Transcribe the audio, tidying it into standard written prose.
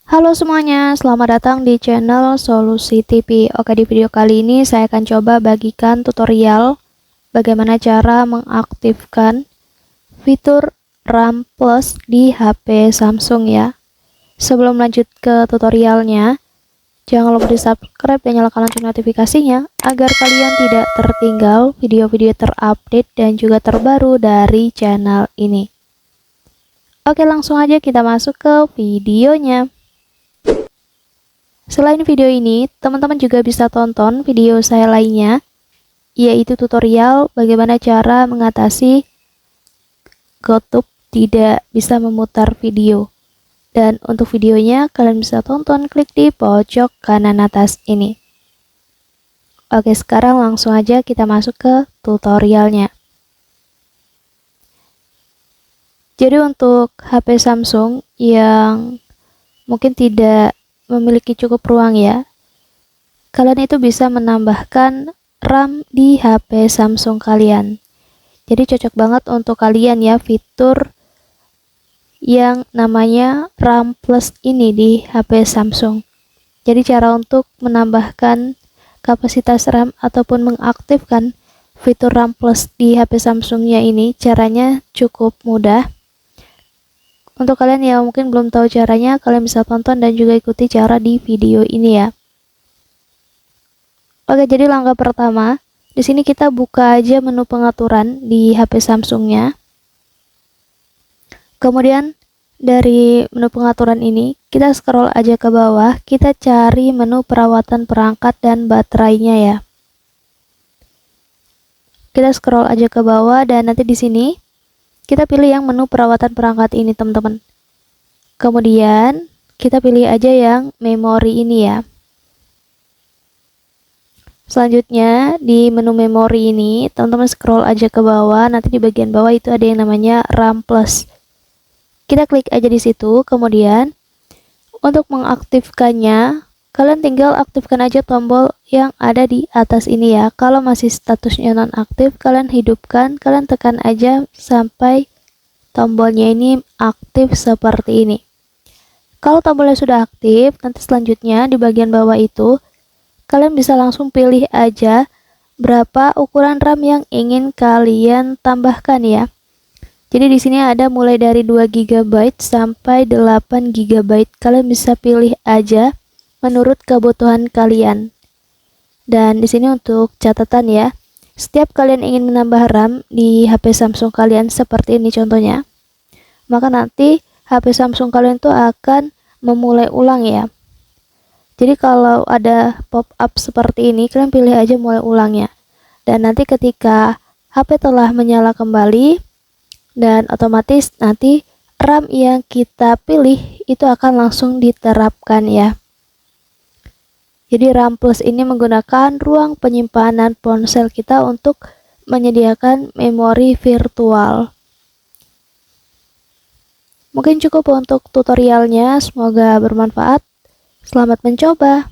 Halo semuanya, selamat datang di channel Solusi TV. Oke, di video kali ini saya akan coba bagikan tutorial bagaimana cara mengaktifkan fitur RAM Plus di HP Samsung ya. Sebelum lanjut ke tutorialnya, jangan lupa di subscribe dan nyalakan lonceng notifikasinya agar kalian tidak tertinggal video-video terupdate dan juga terbaru dari channel ini. Oke, langsung aja kita masuk ke videonya. Selain video ini, teman-teman juga bisa tonton video saya lainnya, yaitu tutorial bagaimana cara mengatasi GoTube tidak bisa memutar video. Dan untuk videonya, kalian bisa tonton klik di pojok kanan atas ini. Oke, sekarang langsung aja kita masuk ke tutorialnya. Jadi untuk HP Samsung yang mungkin tidak memiliki cukup ruang ya, kalian itu bisa menambahkan RAM di HP Samsung kalian. Jadi cocok banget untuk kalian ya fitur yang namanya RAM Plus ini di HP Samsung. Jadi cara untuk menambahkan kapasitas RAM ataupun mengaktifkan fitur RAM Plus di HP Samsungnya ini caranya cukup mudah. Untuk kalian yang mungkin belum tahu caranya, kalian bisa tonton dan juga ikuti cara di video ini ya. Oke, jadi langkah pertama, di sini kita buka aja menu pengaturan di HP Samsungnya. Kemudian dari menu pengaturan ini, kita scroll aja ke bawah, kita cari menu perawatan perangkat dan baterainya ya. Kita scroll aja ke bawah dan nanti di sini kita pilih yang menu perawatan perangkat ini teman-teman. Kemudian kita pilih aja yang memori ini ya. Selanjutnya di menu memori ini teman-teman scroll aja ke bawah, nanti di bagian bawah itu ada yang namanya RAM Plus. Kita klik aja di situ. Kemudian untuk mengaktifkannya kalian tinggal aktifkan aja tombol yang ada di atas ini ya. Kalau masih statusnya nonaktif, kalian hidupkan, kalian tekan aja sampai tombolnya ini aktif seperti ini. Kalau tombolnya sudah aktif, nanti selanjutnya di bagian bawah itu kalian bisa langsung pilih aja berapa ukuran RAM yang ingin kalian tambahkan ya. Jadi di sini ada mulai dari 2 GB sampai 8 GB. Kalian bisa pilih aja menurut kebutuhan kalian. Dan di sini untuk catatan ya, setiap kalian ingin menambah RAM di HP Samsung kalian seperti ini contohnya, maka nanti HP Samsung kalian tuh akan memulai ulang ya. Jadi kalau ada pop-up seperti ini, kalian pilih aja mulai ulangnya. Dan nanti ketika HP telah menyala kembali, dan otomatis nanti RAM yang kita pilih itu akan langsung diterapkan ya. Jadi RAM Plus ini menggunakan ruang penyimpanan ponsel kita untuk menyediakan memori virtual. Mungkin cukup untuk tutorialnya, semoga bermanfaat. Selamat mencoba.